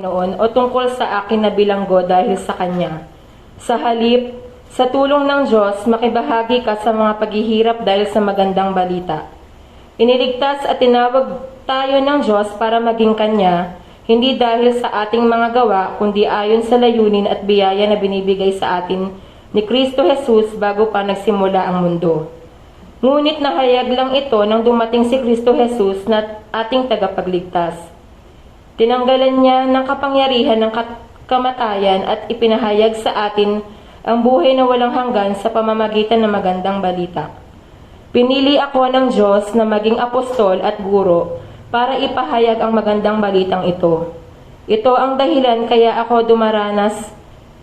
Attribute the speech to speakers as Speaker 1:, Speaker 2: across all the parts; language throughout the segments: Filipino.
Speaker 1: Panginoon o tungkol sa akin na bilanggo dahil sa Kanya. Sa halip, sa tulong ng Diyos, makibahagi ka sa mga paghihirap dahil sa magandang balita. Iniligtas at tinawag tayo ng Diyos para maging Kanya, hindi dahil sa ating mga gawa, kundi ayon sa layunin at biyaya na binibigay sa atin ni Kristo Jesus bago pa nagsimula ang mundo. Ngunit nahayag lang ito nang dumating si Kristo Jesus na ating tagapagligtas. Tinanggalan niya ng kapangyarihan ng kamatayan at ipinahayag sa atin ang buhay na walang hanggan sa pamamagitan ng magandang balita. Pinili ako ng Diyos na maging apostol at guro para ipahayag ang magandang balitang ito. Ito ang dahilan kaya ako dumaranas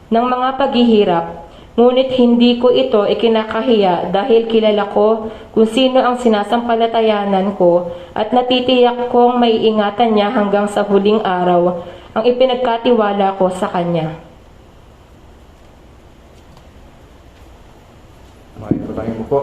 Speaker 1: ng mga paghihirap, ngunit hindi ko ito ikinakahiya dahil kilala ko kung sino ang sinasampalatayanan ko at natitiyak kong maiingatan niya hanggang sa huling araw ang ipinagkatiwala ko sa Kanya.
Speaker 2: Maipatangin mo po.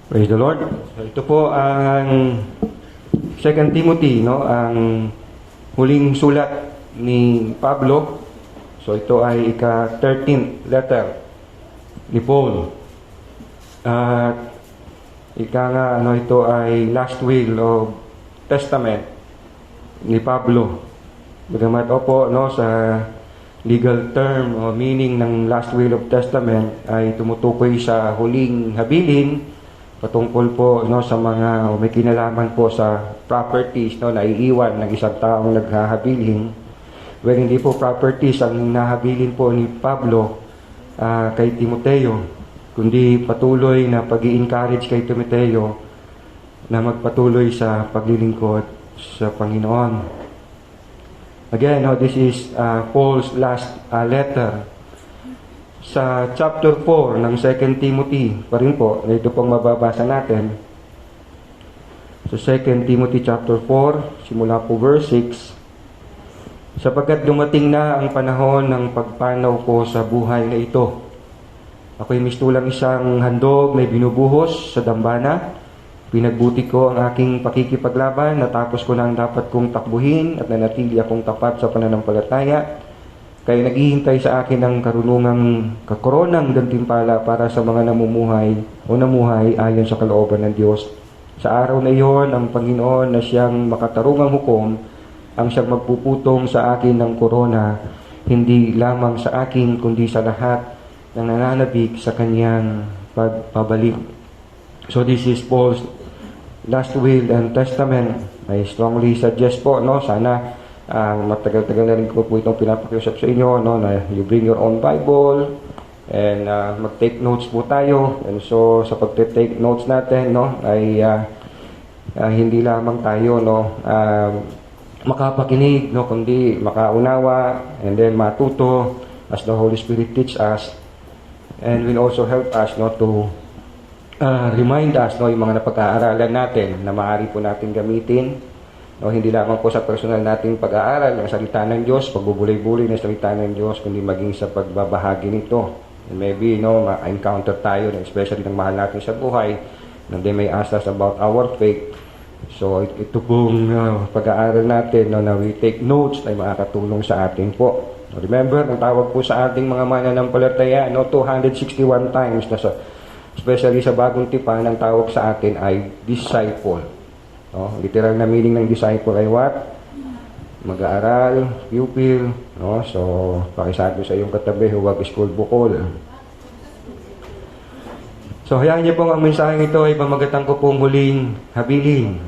Speaker 2: Praise the Lord. So, ito po ang 2 Timothy, no? Ang huling sulat ni Pablo. So ito ay ika-13th letter ni Paul. At ito ay last will of testament ni Pablo. Bagamat opo, no, sa legal term o meaning ng last will of testament ay tumutukoy sa huling habilin patungkol po, no, sa mga may kinalaman po sa properties, no, na iiwan ng isang taong naghahabilin. Well, hindi po properties ang nahabilin po ni Pablo kay Timoteo, kundi patuloy na pag-i-encourage kay Timoteo na magpatuloy sa paglilingkod sa Panginoon. Again, no, this is Paul's last letter. Sa chapter 4 ng 2 Timothy, pa rin po, ito pong mababasa natin. So 2 Timothy chapter 4, simula po verse 6. Sapagkat dumating na ang panahon ng pagpanaw ko sa buhay na ito. Ako'y mistulang isang handog na binubuhos sa dambana. Pinagbuti ko ang aking pakikipaglaban, natapos ko na ang dapat kong takbuhin at nanatili akong tapat sa pananampalataya. Kaya naghihintay sa akin ng karunungang kakoronang gantimpala para sa mga namuhay ayon sa kalooban ng Diyos. Sa araw na iyon, ang Panginoon na siyang makatarungang hukom, ang siyang magpuputong sa akin ng korona, hindi lamang sa akin, kundi sa lahat ng nananabik sa kanyang pagpabalik. So this is Paul's last will and testament. I strongly suggest po, no, sana matagal-tagal na rin ko po itong pinapakiusap sa inyo, no, na you bring your own Bible and mag-take notes po tayo. And so sa pag-take notes natin, no, ay hindi lamang tayo, no, makapakinig, no, kundi makaunawa and then matuto as the Holy Spirit teach us, and will also help us, no, to remind us, no, yung mga napag-aaralan natin na maaari po natin gamitin, no, hindi lamang po sa personal nating pag-aaral ng salita ng Diyos, pagbubulay-bulay ng salita ng Diyos, kundi maging sa pagbabahagi nito. And maybe, no, ma-encounter tayo, especially ng mahal natin sa buhay, na they may ask us about our faith. So ito pong pag-aaral natin, no, na we take notes ay makakatulong sa atin po. Remember, ang tawag po sa ating mga mananampalataya, no, 261 times, na especially sa bagong tipan, ang tawag sa atin ay disciple. No, literal na meaning ng disciple ay what? Mag-aaral, pupil, no? So pakisabi sa iyong katabi, huwag school bukol. So hayaan niyo pong ang mensaheng ito ay pamagatan ko pong huling habilin.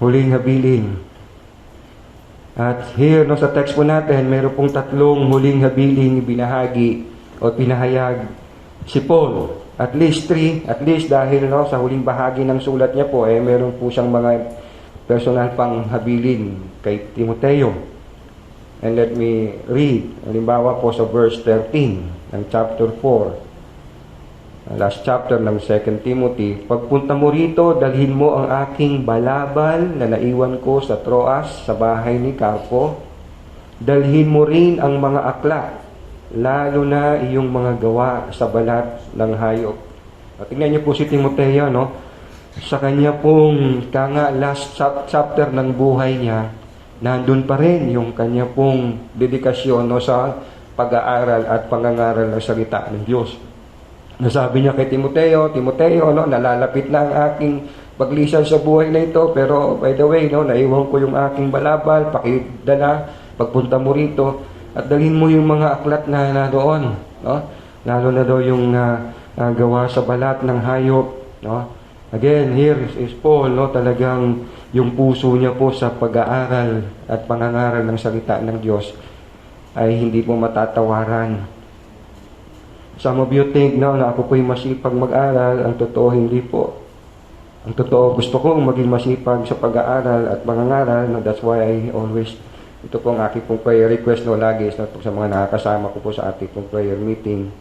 Speaker 2: Huling habilin. At here, no, sa text po natin, meron pong tatlong huling habiling ibinahagi o pinahayag si Paul. At least dahil no, sa huling bahagi ng sulat niya po, meron po siyang mga personal pang habilin kay Timoteo. And let me read, halimbawa po sa verse 13 ng chapter 4, last chapter ng 2 Timothy, pagpunta mo rito, dalhin mo ang aking balabal na naiwan ko sa Troas sa bahay ni Carpo. Dalhin mo rin ang mga aklat, lalo na iyong mga gawa sa balat ng hayop. At tingnan niyo po si Timoteo, no? Sa kanya pong last chapter ng buhay niya, nandun pa rin yung kanya pong dedikasyon, no, sa pag-aaral at pangangaral ng salita ng Diyos. Nasabi niya kay Timoteo, no, nalalapit na ang aking paglisan sa buhay na ito, pero by the way, no, naiwan ko yung aking balabal, pakidala, pagpunta mo rito, at dalhin mo yung mga aklat na doon, no? Lalo na daw yung gawa sa balat ng hayop, no? Again, here is Paul, no? Talagang yung puso niya po sa pag-aaral at pangangaral ng salita ng Diyos ay hindi po matatawaran. Some of you think, no, na ako po'y masipag mag-aral. Ang totoo, hindi po. Ang totoo, gusto kong maging masipag sa pag-aaral at pangangaral. No? That's why I always, ito po ang aking pong prayer request, no, lagi sa mga nakakasama ko po sa ating pong prayer meeting.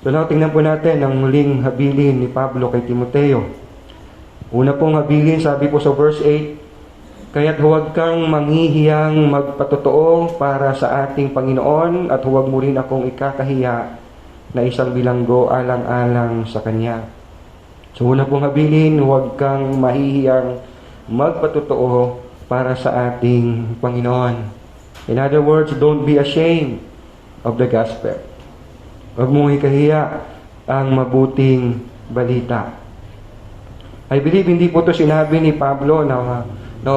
Speaker 2: So now, tingnan po natin ang muling habilin ni Pablo kay Timoteo. Una pong habilin, sabi po sa verse 8, kaya't huwag kang manghihiyang magpatotoo para sa ating Panginoon at huwag mo rin akong ikakahiya na isang bilanggo alang-alang sa Kanya. So una pong habilin, huwag kang mahihiyang magpatotoo para sa ating Panginoon. In other words, don't be ashamed of the gospel. Huwag mong ikahiya ang mabuting balita. I believe hindi po ito sinabi ni Pablo na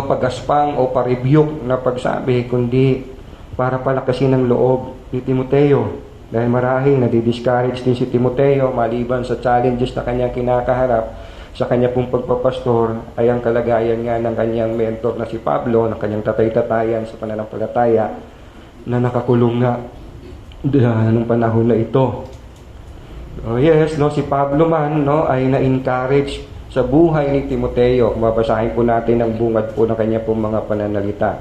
Speaker 2: pagaspang o pa-rebuke na pagsabi, kundi para palakasin ang loob ni Timoteo. Dahil marahil nadi-discourage din si Timoteo maliban sa challenges na kanyang kinakaharap sa kanya pong pagpapastor ay ang kalagayan nga ng kanyang mentor na si Pablo, na kanyang tatay-tatayan sa pananampalataya na nakakulong nga nung panahon na ito. Oh yes, no, si Pablo man, no, ay na-encourage sa buhay ni Timoteo. Mabasahin po natin ang bungad po ng kanya pong mga pananalita.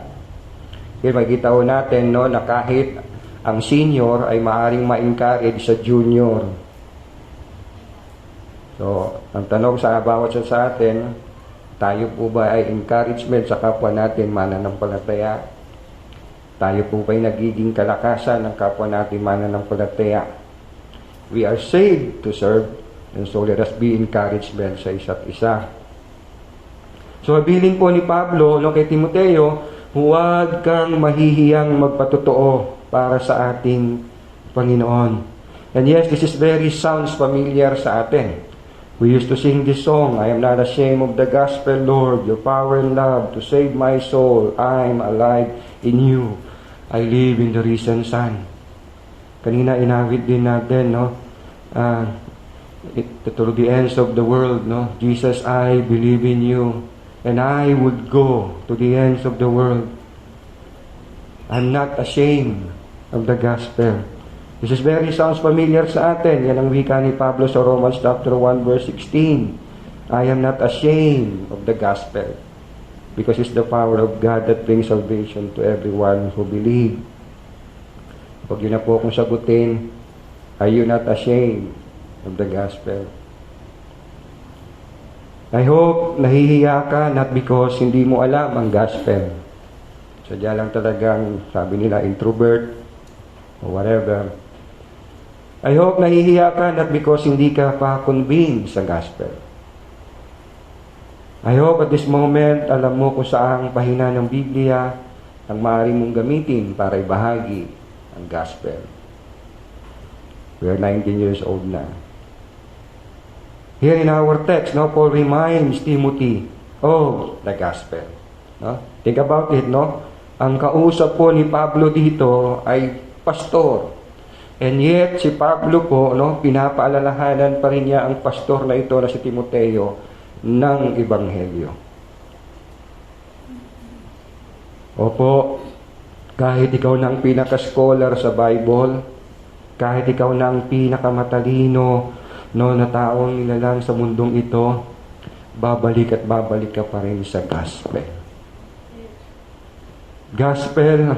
Speaker 2: Okay, makikita po natin, no, na kahit ang senior ay maaring ma-encourage sa junior. So, ang tanong sa bawat sa atin, tayo po ba ay encouragement sa kapwa natin mananampalataya? Tayo po ba ay nagiging kalakasan ng kapwa natin mananampalataya? We are saved to serve, and so let us be encouragement sa isa't isa. So, habilin po ni Pablo, no, kay Timoteo, huwag kang mahihiyang magpatotoo para sa ating Panginoon. And yes, this is very sounds familiar sa atin. We used to sing this song, I am not ashamed of the gospel, Lord, your power and love to save my soul. I am alive in you. I live in the risen Son. Kanina inawit din natin, no? To the ends of the world, no? Jesus, I believe in you, and I would go to the ends of the world. I'm not ashamed of the gospel. This is very sounds familiar sa atin. Yan ang wika ni Pablo sa Romans chapter 1 verse 16. I am not ashamed of the gospel because it's the power of God that brings salvation to everyone who believe. Huwag yun na po akong sagutin, are you not ashamed of the gospel? I hope nahihiya ka not because hindi mo alam ang gospel. Sadya lang talagang, sabi nila, introvert or whatever. I hope nahihiya ka not because hindi ka pa convinced sa gospel. I hope at this moment, alam mo kung saang pahina ng Biblia ang maaari mong gamitin para ibahagi ang gospel. We are 19 years old na. Here in our text, no, Paul reminds Timothy of the gospel. No? Think about it, no? Ang kausap po ni Pablo dito ay pastor. And yet, si Pablo po, no, pinapaalalahanan pa rin niya ang pastor na ito na si Timoteo ng Ebanghelyo. Opo, kahit ikaw ng pinaka-scholar sa Bible, Kahit ikaw na ang pinakamatalino, no, na taong nilalang sa mundong ito, babalik at babalik ka pa rin sa gospel. Gospel,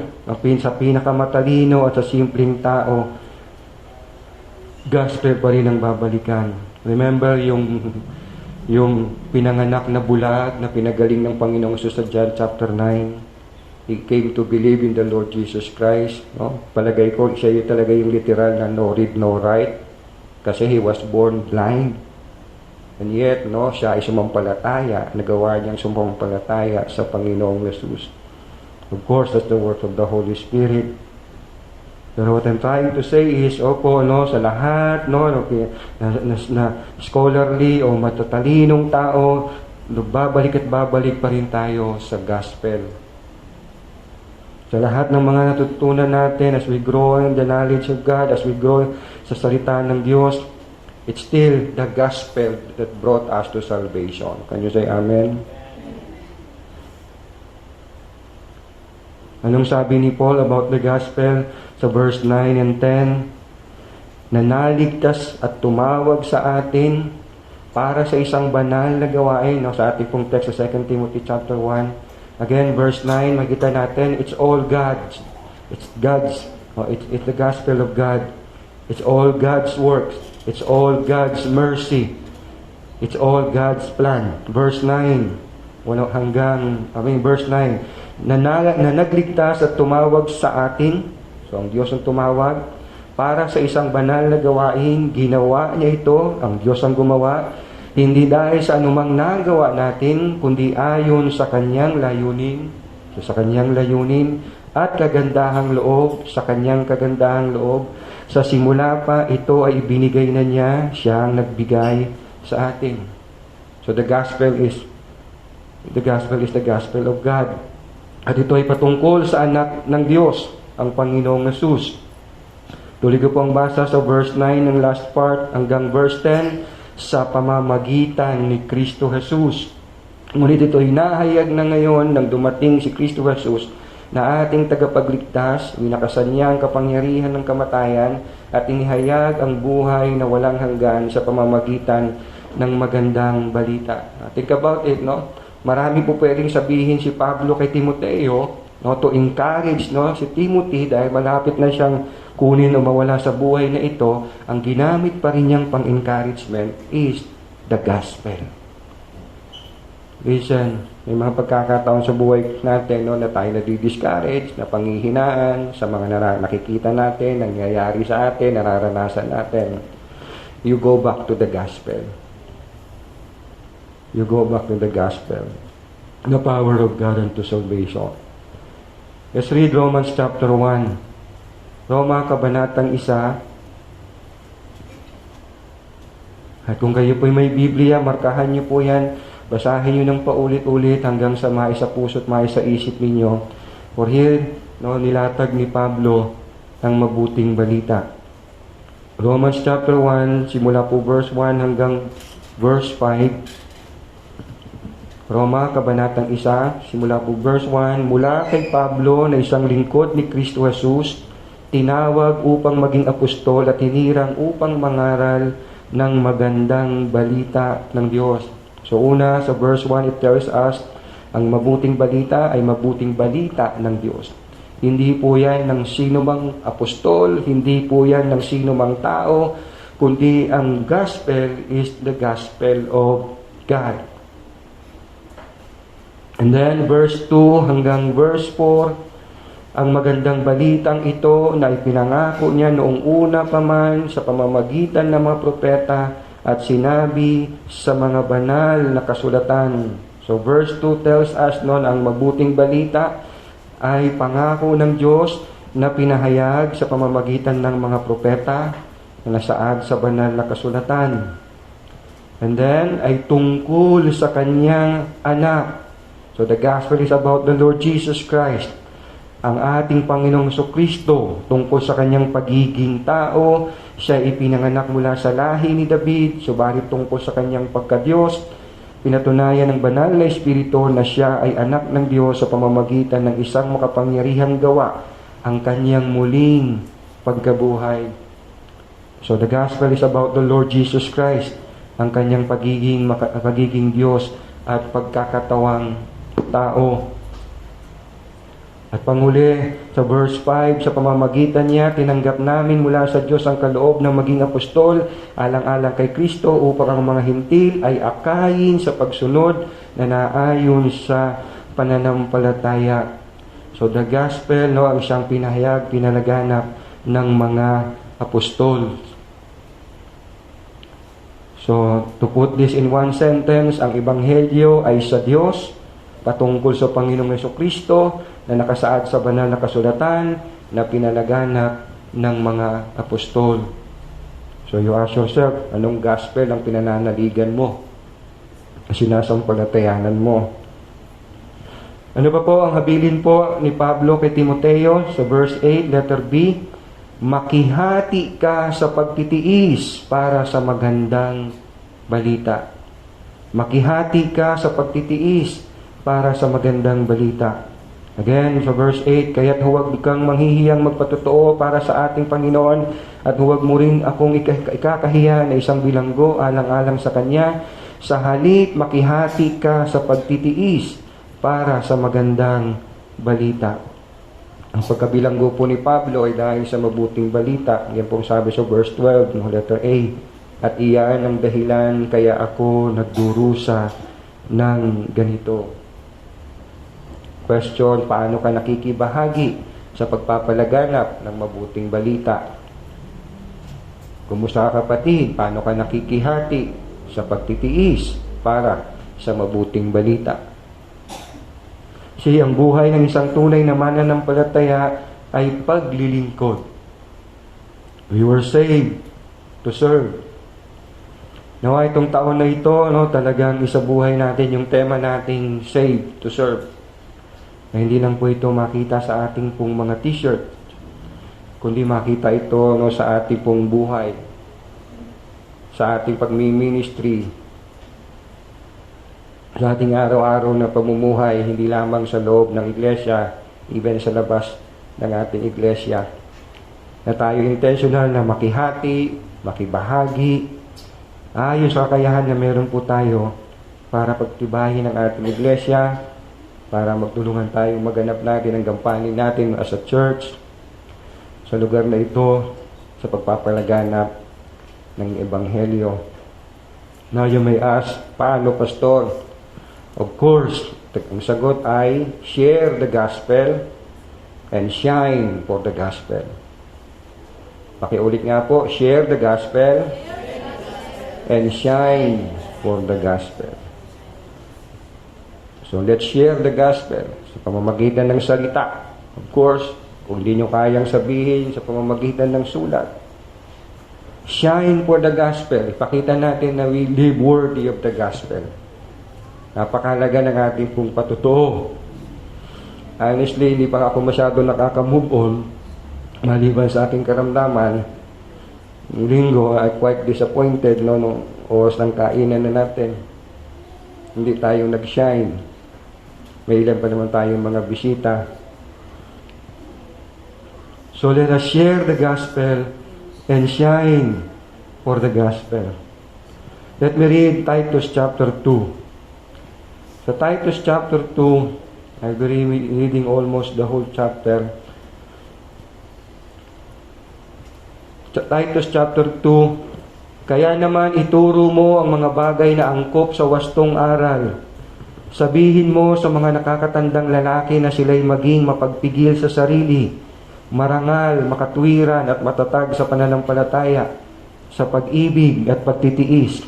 Speaker 2: sa pinakamatalino at sa simpleng tao, gospel pa rin ang babalikan. Remember yung pinanganak na bulag na pinagaling ng Panginoong Jesus sa John chapter 9. He came to believe in the Lord Jesus Christ. No? Palagay ko, siya yung talaga yung literal na no read, no write. Kasi he was born blind. And yet, no, siya ay sumampalataya. Nagawa niyang sumampalataya sa Panginoong Jesus. Of course, that's the work of the Holy Spirit. Pero what I'm trying to say is, opo, no, sa lahat, no, na scholarly o matatalinong tao, babalik at babalik pa rin tayo sa gospel. Sa lahat ng mga natutunan natin as we grow in the knowledge of God, as we grow sa salita ng Diyos, it's still the gospel that brought us to salvation. Can you say amen? Anong sabi ni Paul about the gospel sa verse 9 and 10? Na naligtas at tumawag sa atin para sa isang banal na gawain. No, sa ating pong text sa 2 Timothy chapter 1. Again, verse 9, makita natin, it's all God's. It's God's. It's the gospel of God. It's all God's works. It's all God's mercy. It's all God's plan. Verse 9, verse 9, na nagligtas at tumawag sa atin. So, ang Diyos ang tumawag para sa isang banal na gawain. Ginawa niya ito, ang Diyos ang gumawa. Hindi dahil sa anumang nagawa natin, kundi ayon sa kanyang layunin. So, sa kanyang layunin at kagandahang loob, sa kanyang kagandahang loob. Sa simula pa, ito ay ibinigay na niya, siya ang nagbigay sa atin. So the gospel is the gospel of God. At ito ay patungkol sa anak ng Diyos, ang Panginoong Jesus. Tuloy ko po ang basa sa verse 9 ng last part hanggang verse 10. Sa pamamagitan ni Kristo Jesus. Ngunit ito hinahayag na ngayon nang dumating si Kristo Jesus na ating tagapagligtas, winakasan niya ang kapangyarihan ng kamatayan at inihayag ang buhay na walang hanggan sa pamamagitan ng magandang balita. Think about it, no? Marami po pwedeng sabihin si Pablo kay Timoteo, no, to encourage, no, si Timothy dahil malapit na siyang kunin o mawala sa buhay na ito. Ang ginamit pa rin niyang pang-encouragement is the gospel. Listen, may mga pagkakataon sa buhay natin, no, na tayo nadi-discourage, na panghihinaan sa mga nakikita natin, nangyayari sa atin, nararanasan natin. You go back to the gospel. You go back to the gospel. The power of God unto salvation. Let's read Romans chapter 1. Roma, kabanatang 1. At kung kayo po'y may Biblia, markahan niyo po yan. Basahin niyo ng paulit-ulit hanggang sa maisa puso at maisa isip ninyo. For here, no, nilatag ni Pablo ang mabuting balita. Romans chapter 1, simula po verse 1 hanggang verse 5. Roma, kabanatang 1, simula po verse 1. Mula kay Pablo na isang lingkod ni Kristo Jesus, tinawag upang maging apostol at hinirang upang mangaral ng magandang balita ng Diyos. So una, sa verse 1, it tells us, ang mabuting balita ay mabuting balita ng Diyos. Hindi po yan ng sino mang apostol, hindi po yan ng sino mang tao, kundi ang gospel is the gospel of God. And then, verse 2 hanggang verse 4, ang magandang balitang ito na ipinangako niya noong una pa man sa pamamagitan ng mga propeta at sinabi sa mga banal na kasulatan. So verse 2 tells us noon ang mabuting balita ay pangako ng Diyos na pinahayag sa pamamagitan ng mga propeta na nasaad sa banal na kasulatan. And then ay tungkol sa kanyang anak. So the gospel is about the Lord Jesus Christ. Ang ating Panginoong Jesucristo, tungkol sa kanyang pagiging tao, siya ipinanganak mula sa lahi ni David, subalit tungkol sa kanyang pagka-Diyos, pinatunayan ng banal na Espiritu na siya ay anak ng Diyos sa pamamagitan ng isang makapangyarihang gawa, ang kanyang muling pagkabuhay So the gospel is about the Lord Jesus Christ, ang kanyang pagiging Diyos at pagkakatawang tao. At panghuli, sa verse 5, sa pamamagitan niya, tinanggap namin mula sa Diyos ang kaloob ng maging apostol, alang-alang kay Kristo, upang ang mga hintil ay akayin sa pagsunod na naayon sa pananampalataya. So the gospel, ang siyang pinahayag, pinalaganap ng mga apostol. So, to put this in one sentence, ang ebanghelyo ay sa Diyos, patungkol sa Panginoong Jesucristo, na nakasaad sa banal na kasulatan, na pinalaganap ng mga apostol. So, you ask yourself, anong gospel ang pinananaligan mo? Sinasampalatayanan mo? Ano ba po ang habilin po ni Pablo kay Timoteo sa verse 8, letter B? Makihati ka sa pagtitiis para sa magandang balita. Makihati ka sa pagtitiis para sa magandang balita. Again, sa verse 8, kaya't huwag kang manghihiyang magpatotoo para sa ating Panginoon at huwag mo rin akong ikakahiya na isang bilanggo alang-alang sa Kanya. Sa halip, makihati ka sa pagtitiis para sa magandang balita. Ang pagkabilanggo po ni Pablo ay dahil sa mabuting balita. Yan pong sabi sa verse 12 ng letter A. At iyan ang dahilan kaya ako nagdurusa ng ganito. Question, paano ka nakikibahagi sa pagpapalaganap ng mabuting balita? Kumusta ka kapatid? Paano ka nakikihati sa pagtitiis para sa mabuting balita? Kasi ang buhay ng isang tunay na mananampalataya ay paglilingkod. We were saved to serve. Nawa itong taon na ito, talagang isabuhay natin yung tema nating saved to serve. Na hindi lang po ito makita sa ating pong mga t-shirt, kundi makita ito sa ating pong buhay, sa ating pagmi-ministry, sa ating araw-araw na pamumuhay, hindi lamang sa loob ng iglesia, even sa labas ng ating iglesia. Na tayo intentional na makihati, makibahagi, ayon sa kakayahan na meron po tayo para pagtibayin ang ating iglesia, para magtulungan tayong maganap natin ang gampanin natin as a church sa lugar na ito sa pagpapalaganap ng Ebanghelyo. Now you may ask, paano pastor? Of course, ang sagot ay share the gospel and shine for the gospel. Pakiulit nga po, share the gospel and shine for the gospel. So let's share the gospel sa pamamagitan ng salita. Of course, kung di nyo kayang sabihin sa pamamagitan ng sulat. Shine for the gospel. Ipakita natin na we live worthy of the gospel. Napakahalaga ng ating pong patutuo. Honestly, hindi pa ako masyado nakaka-move on maliban sa ating karamdaman. Yung linggo, I'm quite disappointed nung oras ng kainan na natin. Hindi tayo nag-shine. May ilan pa naman tayong mga bisita. So let us share the gospel and shine for the gospel. Let me read Titus chapter 2. Sa Titus chapter 2, I'll be reading almost the whole chapter. Titus chapter 2, kaya naman ituro mo ang mga bagay na angkop sa wastong aral. Sabihin mo sa mga nakakatandang lalaki na sila'y maging mapagpigil sa sarili, marangal, makatwiran at matatag sa pananampalataya, sa pag-ibig at pagtitiis.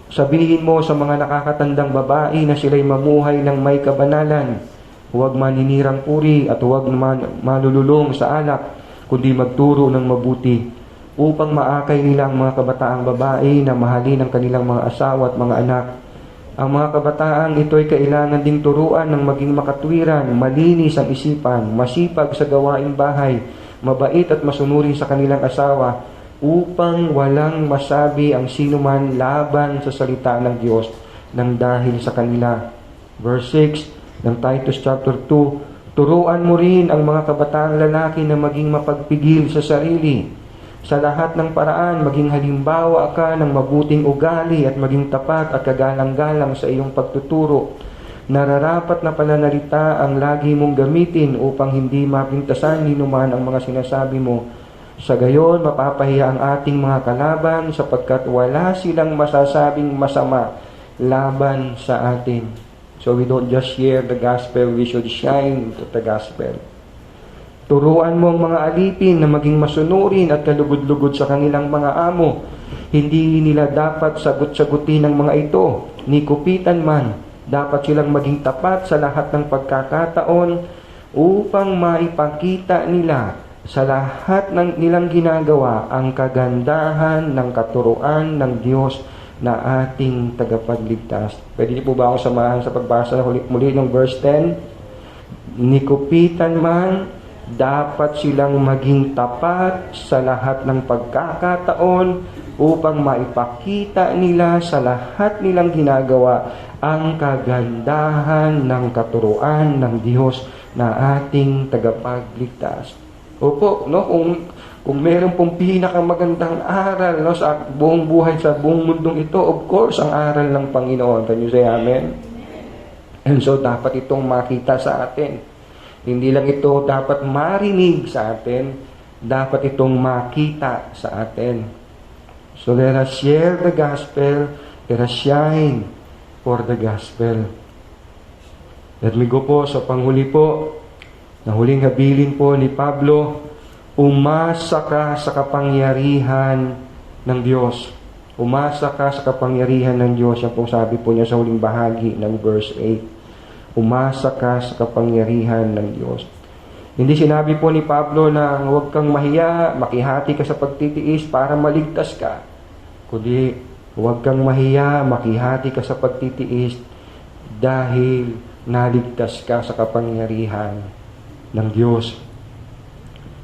Speaker 2: Sabihin mo sa mga nakakatandang babae na sila'y mamuhay ng may kabanalan, huwag maninirang puri at huwag malululong sa alak, kundi magturo ng mabuti, upang maakay nila ang mga kabataang babae na mahalin ang kanilang mga asawa at mga anak. Ang mga kabataang ito'y kailangan ding turuan ng maging makatwiran, malinis ang isipan, masipag sa gawaing bahay, mabait at masunurin sa kanilang asawa, upang walang masabi ang sinuman laban sa salita ng Diyos nang dahil sa kanila. Verse 6 ng Titus chapter 2, turuan mo rin ang mga kabataang lalaki na maging mapagpigil sa sarili. Sa lahat ng paraan, maging halimbawa ka ng mabuting ugali at maging tapat at kagalang-galang sa iyong pagtuturo. Nararapat na pananalita ang lagi mong gamitin upang hindi mapintasan ni numan ang mga sinasabi mo. Sa gayon, mapapahiya ang ating mga kalaban sapagkat wala silang masasabing masama laban sa atin. So we don't just share the gospel, we should shine to the gospel. Turuan mo ang mga alipin na maging masunurin at kalugod-lugod sa kanilang mga amo. Hindi nila dapat sagot-sagutin ng mga ito, ni kupitan man. Dapat silang maging tapat sa lahat ng pagkakataon upang maipakita nila sa lahat ng nilang ginagawa ang kagandahan ng katuruan ng Diyos na ating tagapagligtas. Pwede niyo po ba akong samahan sa pagbasa muli ng verse 10? Ni kupitan man, dapat silang maging tapat sa lahat ng pagkakataon upang maipakita nila sa lahat nilang ginagawa ang kagandahan ng katuruan ng Diyos na ating tagapagligtas. Opo, no, kung meron pong pinakamagandang aral, no, sa buong buhay, sa buong mundong ito, of course, ang aral ng Panginoon. Can you say amen? And so, dapat itong makita sa atin. Hindi lang ito dapat marinig sa atin, dapat itong makita sa atin. So let us share the gospel, let us shine for the gospel. Let me go po sa panghuli po, na huling habilin po ni Pablo, umasa ka sa kapangyarihan ng Diyos. Umasa ka sa kapangyarihan ng Diyos. Yan pong sabi po niya sa huling bahagi ng verse 8. Umasa ka sa kapangyarihan ng Diyos. Hindi sinabi po ni Pablo na huwag kang mahiya, makihati ka sa pagtitiis para maligtas ka. Kundi, huwag kang mahiya, makihati ka sa pagtitiis dahil naligtas ka sa kapangyarihan ng Diyos.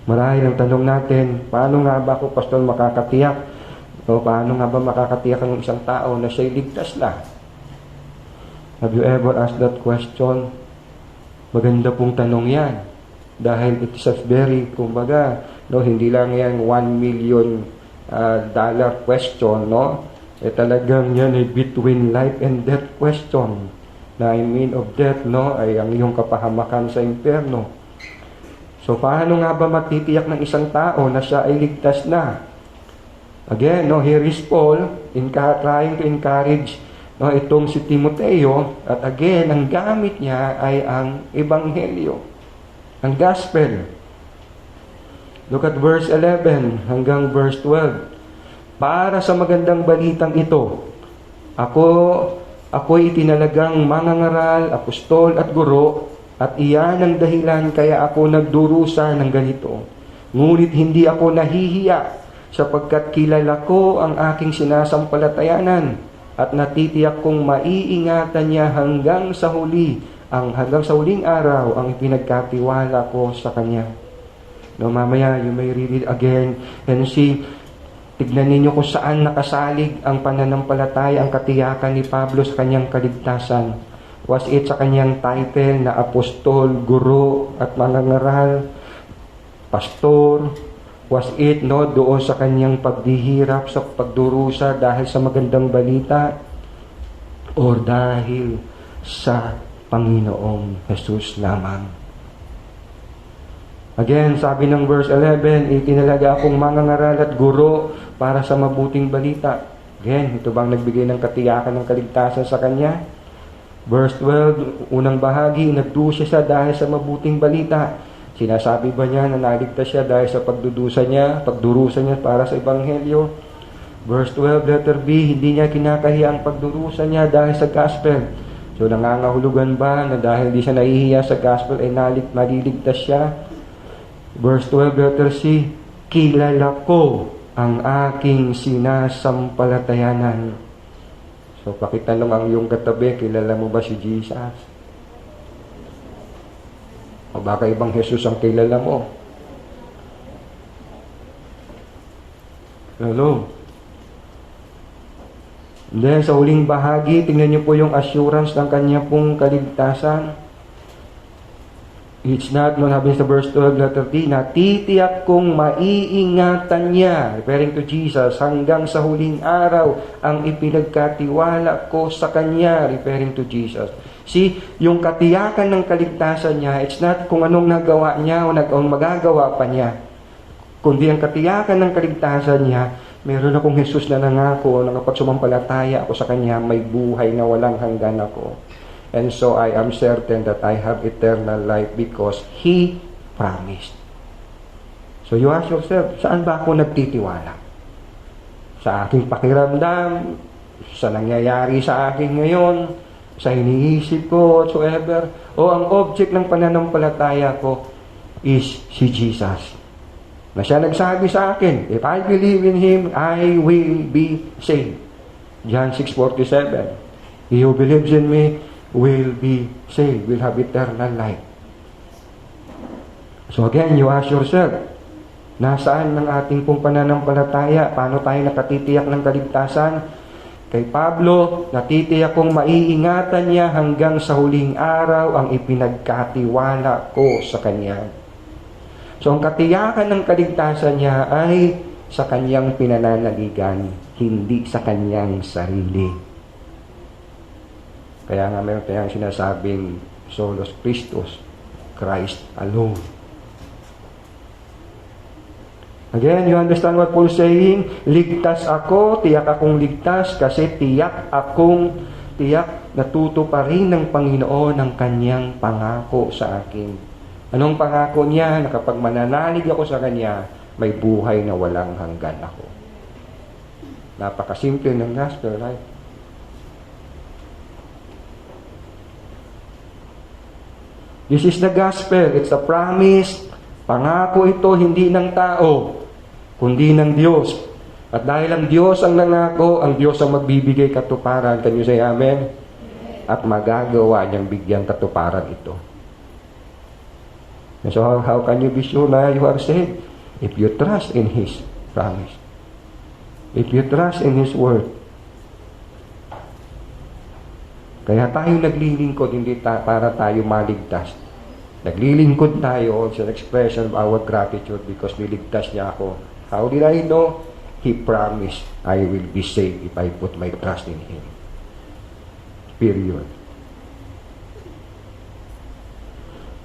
Speaker 2: Marahil ang tanong natin, paano nga ba ako, Pastor, makakatiyak? O paano nga ba makakatiyak ang isang tao na siya'y ligtas na? Have you ever asked that question? Maganda pong tanong yan. Dahil it is a very, kumbaga, no, hindi lang yan $1 million question, no? Talagang yan ay between life and death question. Na I mean of death, no, ay ang iyong kapahamakan sa impyerno. So, paano nga ba matitiyak ng isang tao na siya ay ligtas na? Again, no, here is Paul trying to encourage itong si Timoteo, at again, ang gamit niya ay ang Ebanghelyo, ang Gospel. Look at verse 11 hanggang verse 12. Para sa magandang balitang ito, ako'y itinalagang mangangaral, apostol at guro, at iyan ang dahilan kaya ako nagdurusa ng ganito. Ngunit hindi ako nahihiya, sapagkat kilala ko ang aking sinasampalatayanan, at natitiyak kong maiingatan niya hanggang sa huling araw ang ipinagkatiwala ko sa kanya. No, mamaya, you may read it again and see, tignan ninyo kung saan nakasalig ang pananampalataya, ang katiyakan ni Pablo sa kanyang kaligtasan. Was it sa kanyang title na apostol, guro, at mangangaral, pastor? Was it doon sa kanyang paghihirap, sa pagdurusa dahil sa magandang balita? O dahil sa Panginoong Jesus lamang? Again, sabi ng verse 11, itinalaga akong mangangaral at guro para sa mabuting balita. Again, ito bang nagbigay ng katiyakan ng kaligtasan sa kanya? Verse 12, unang bahagi, nagdusa siya dahil sa mabuting balita. Sinasabi ba niya na naligtas siya dahil sa pagdurusa niya para sa Ebanghelyo? Verse 12, letter B, hindi niya kinakahiya ang pagdurusa niya dahil sa gospel. So, nangangahulugan ba na dahil di siya nahihiya sa gospel ay maliligtas siya? Verse 12, letter C, kilala ko ang aking sinasampalatayanan. So, pakitanong ang iyong katabi, kilala mo ba si Jesus? O baka ibang Jesus ang kilala mo? Hello? Then, sa huling bahagi, tingnan niyo po yung assurance ng kanya pong kaligtasan. It's not, no, sabi sa verse 12, letter T, na titiyak kong maiingatan niya, referring to Jesus, hanggang sa huling araw, ang ipinagkatiwala ko sa Kanya, referring to Jesus. See, yung katiyakan ng kaligtasan niya, it's not kung anong nagawa niya o magagawa pa niya, kundi ang katiyakan ng kaligtasan niya, meron akong Jesus na nangako na kapag sumampalataya ako sa Kanya, may buhay na walang hanggan ako. And so I am certain that I have eternal life because He promised. So you ask yourself, saan ba ako nagtitiwala? Sa aking pakiramdam, sa nangyayari sa akin ngayon, sa iniisip ko, whatsoever, o ang object ng pananampalataya ko is si Jesus. Na siya nagsabi sa akin, if I believe in Him, I will be saved. John 6:47. He who believes in me will be saved, will have eternal life. So again, you ask yourself, nasaan ng ating pong pananampalataya? Paano tayo nakatitiyak ng kaligtasan? Kay Pablo, natitiyak kong maiingatan niya hanggang sa huling araw ang ipinagkatiwala ko sa Kanya. So ang katiyakan ng kaligtasan niya ay sa Kanyang pinananaligan, hindi sa Kanyang sarili. Kaya nga meron tayong sinasabing solos Christus, Christ alone. Again, you understand what Paul is saying? Ligtas ako, tiyak akong ligtas kasi tiyak natutuparin ng Panginoon ang Kanyang pangako sa akin. Anong pangako niya? Na kapag mananalig ako sa Kanya, may buhay na walang hanggan ako. Napakasimple ng gospel, right? This is the gospel. It's a promise. Pangako ito hindi ng tao, kundi ng Diyos. At dahil ang Diyos ang nangako, ang Diyos ang magbibigay katuparan. Can you say amen? At magagawa niyang bigyan katuparan ito. So how can you be sure na you are saved? If you trust in His promise. If you trust in His word. Kaya tayo naglilingkod, hindi para tayo maligtas. Naglilingkod tayo, it's an expression of our gratitude because niligtas niya ako. How did I know? He promised I will be saved if I put my trust in Him. Period.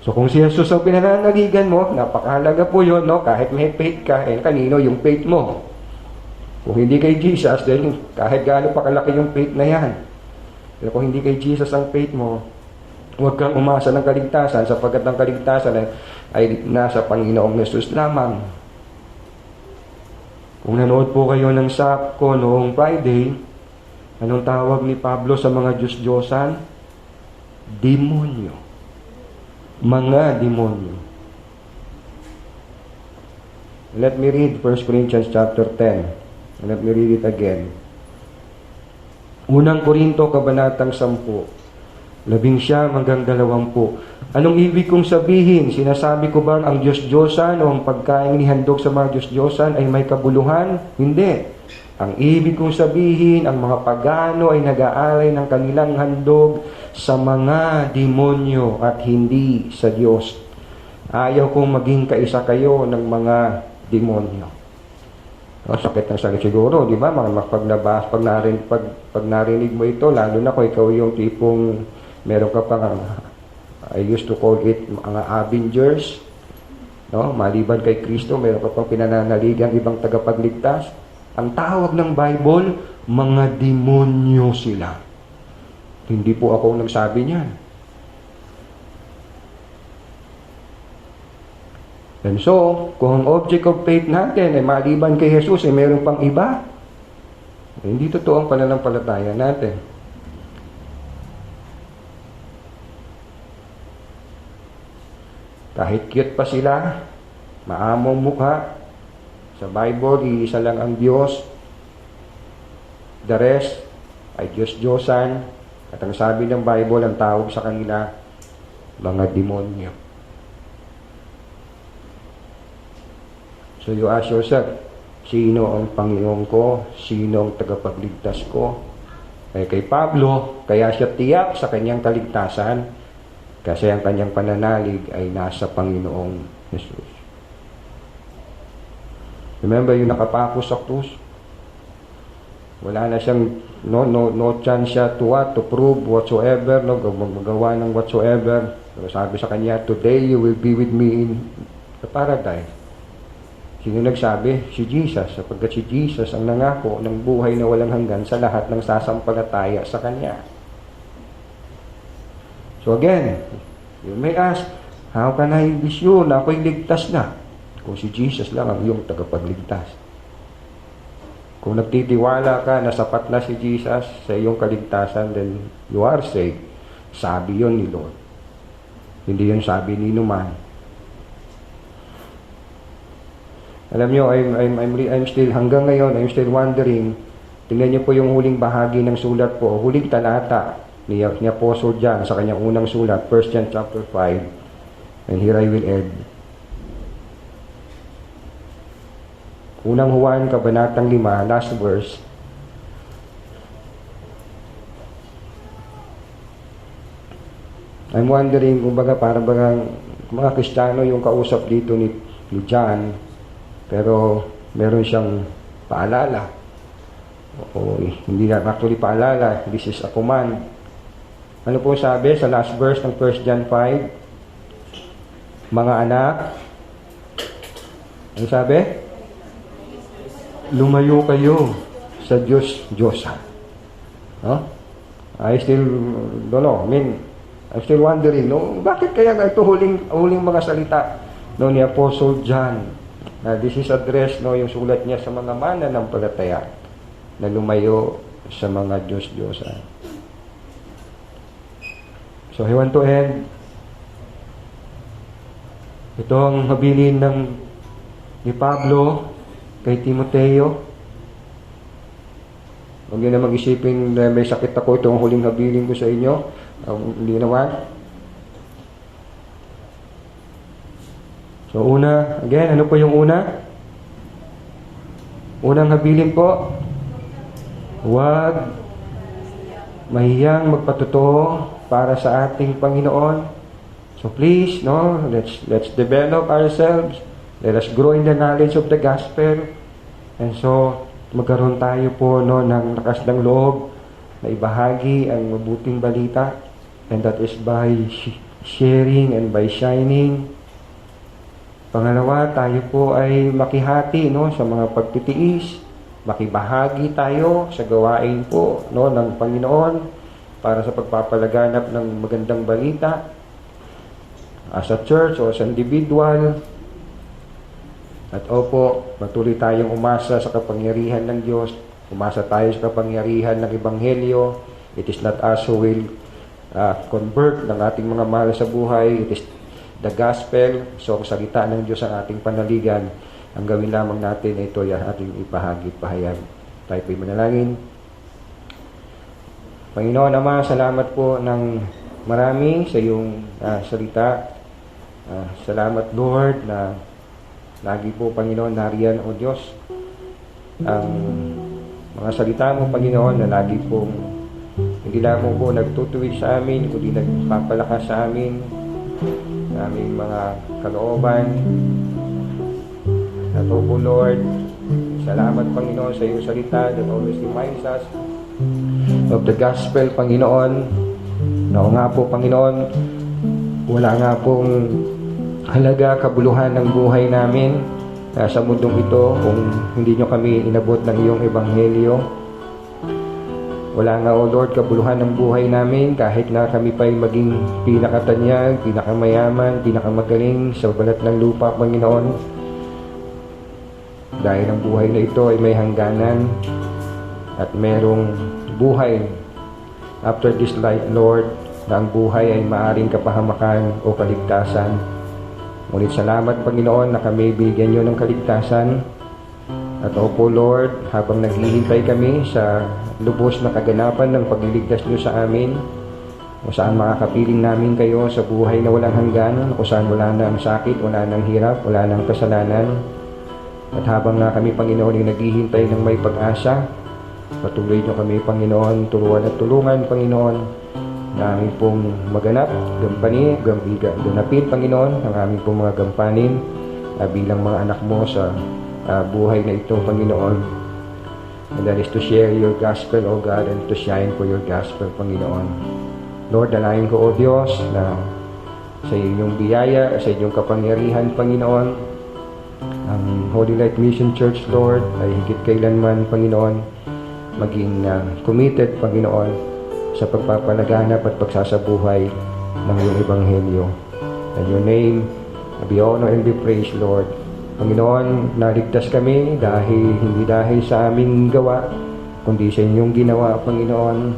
Speaker 2: So kung si Jesus ang pinananaligan mo, napakahalaga po yun, no? Kahit may faith ka, kanino yung faith mo? Kung hindi kay Jesus, then kahit gaano pa kalaki yung faith na yan. Pero kung hindi kay Jesus ang faith mo, huwag kang umasa ng kaligtasan sapagkat ang kaligtasan ay nasa Panginoong Jesus lamang. Kung nanood po kayo ng SAP ko noong Friday, anong tawag ni Pablo sa mga Diyos-Diyosan? Demonyo. Mga demonyo. Let me read 1 Corinthians chapter 10. Let me read it again. Unang Korinto, kabanatang 10. 11 hanggang 20. Anong ibig kong sabihin? Sinasabi ko bang ang Diyos-Diyosan o ang pagkain nihandog sa mga Diyos-Diyosan ay may kabuluhan? Hindi. Ang ibig kong sabihin, ang mga pagano ay nag-aalay ng kanilang handog sa mga demonyo at hindi sa Diyos. Ayaw kong maging kaisa kayo ng mga demonyo. Sakit ng sakit siguro, di ba? Pag narinig mo ito, lalo na kung ikaw yung tipong meron ka pang, I used to call it mga Avengers, no? Maliban kay Kristo, meron ka pang pinananaligang ibang tagapagligtas. Ang tawag ng Bible, mga demonyo sila. Hindi po ako nagsabi niyan. And so, kung ang object of faith natin ay maliban kay Jesus ay meron pang iba, hindi totoo ang pananampalataya natin. Kahit cute pa sila, maamong mukha, sa Bible, iisa lang ang Diyos. The rest ay Diyos-Diyosan. At ang sabi ng Bible, ang tawag sa kanila, mga demonyo. So you ask yourself, sino ang Panginoon ko? Sino ang tagapagligtas ko? Kay Pablo, kaya siya tiyak sa kanyang kaligtasan Kasi ang kanyang pananalig ay nasa Panginoong Jesus. Remember yung nakapako sa krus? Wala na siyang no chance siya to prove whatsoever, no, magawa ng whatsoever. Pero sabi sa kanya, today you will be with me in the paradise. Sino nagsabi? Si Jesus, sapagkat si Jesus ang nangako ng buhay na walang hanggan sa lahat ng sasampalataya sa kanya. So again, you may ask, how can I be sure na ako'y ligtas na? Kung si Jesus lang ang iyong tagapagligtas. Kung nagtitiwala ka na sapat na si Jesus sa iyong kaligtasan, then you are saved. Sabi yon ni Lord. Hindi yun sabi ni Numan. Alam nyo, I'm still, hanggang ngayon, I'm still wondering. Tingnan nyo po yung huling bahagi ng sulat po, huling talata ni Apostle John sa kanyang unang sulat, 1 John chapter 5. And here I will end. Unang Juan, kabanatang 5, last verse. I'm wondering, kumbaga parang mga Kristiyano yung kausap dito ni John, pero meron siyang paalala. O hindi na actually paalala, this is a command. Ano po sabi sa last verse ng 1 John 5? Mga anak, ano sabi? Lumayo kayo sa Diyos-Diyosan. No? I still don't know. I'm still wondering, no? Bakit kaya ito huling mga salita no, ni Apostle John? This is addressed, no, yung sulat niya sa mga mananampalataya na lumayo sa mga Diyos-Diyosan. So, I want to end. Ito ang habilin ni Pablo kay Timoteo. Huwag nyo na mag-isipin na may sakit ako, ito ang huling habilin ko sa inyo. Hindi naman. So una, again, ano po yung una? Unang habilin po, huwag mahiyang magpatotoo para sa ating Panginoon. So please, no, let's develop ourselves. Let us grow in the knowledge of the gospel. And so, magkaroon tayo po no, ng lakas ng loob na ibahagi ang mabuting balita. And that is by sharing and by shining. Pangalawa, tayo po ay makihati no, sa mga pagtitiis. Makibahagi tayo sa gawain po no, ng Panginoon para sa pagpapalaganap ng magandang balita. As a church o as an individual. At opo, patuloy tayong umasa sa kapangyarihan ng Diyos. Umasa tayo sa kapangyarihan ng Ebanghelyo. It is not us who will convert ng ating mga mahal sa buhay. It is the gospel. So, ang salita ng Diyos ang ating panaligan. Ang gawin lamang natin ito ay ating ipahagi at pahayag. Tayo po'y manalangin. Panginoon Ama, salamat po ng marami sa iyong salita. Salamat Lord na lagi po, Panginoon, nariyan, O Diyos, ang mga salita mo, Panginoon, na lagi pong hindi lamang po nagtutuwid sa amin, kundi nagpapalakas sa amin, sa aming mga kalooban. At po, Lord, salamat, Panginoon, sa iyong salita that always reminds us of the gospel, Panginoon. Na nga po, Panginoon, wala nga pong halaga, kabuluhan ng buhay namin sa mundong ito kung hindi nyo kami inabot ng iyong ebanghelyo. Wala nga, O Lord, kabuluhan ng buhay namin kahit na kami pa'y maging pinakatanyag, pinakamayaman, pinakamagaling sa balat ng lupa, Panginoon. Dahil ang buhay na ito ay may hangganan at merong buhay after this life, Lord, na ang buhay ay maaring kapahamakan o kaligtasan. Ngunit salamat, Panginoon, na kami bigyan nyo ng kaligtasan. At opo, Lord, habang naghihintay kami sa lubos na kaganapan ng pagliligtas nyo sa amin, kung saan makakapiling namin kayo sa buhay na walang hanggan, kung saan wala nang sakit, wala nang hirap, wala nang kasalanan. At habang nga kami, Panginoon, ay naghihintay ng may pag-asa, patuloy nyo kami, Panginoon, turuan at tulungan, Panginoon, na aming pong maganap, ganapin, Panginoon, ang aming pong mga gampanin bilang mga anak mo sa buhay na ito, Panginoon. And that is to share your gospel, O God, and to shine for your gospel, Panginoon. Lord, dalayan ko, O Diyos, na sa inyong biyaya, sa inyong kapangyarihan, Panginoon, ang Holy Light Mission Church, Lord, ay higit kailanman, Panginoon, maging committed, Panginoon, sa pagpapalaganap at pagsasabuhay ng iyong Ebanghelyo. In your name, be honor and be praised, Lord. Panginoon, naligtas kami hindi dahil sa aming gawa, kundi sa inyong ginawa, Panginoon.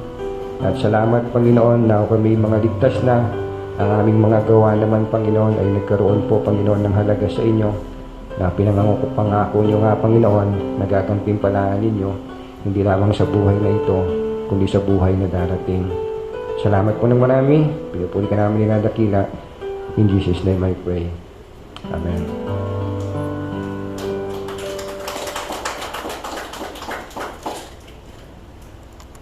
Speaker 2: At salamat, Panginoon, na kami mga ligtas na. Ang aming mga gawa naman, Panginoon, ay nagkaroon po, Panginoon, ng halaga sa inyo, na pangako nyo nga, Panginoon, nagagampalaan ninyo, hindi lamang sa buhay na ito, kundi sa buhay na darating. Salamat po ng marami. Pinupuli ka namin ng dakila. In Jesus' name I pray. Amen.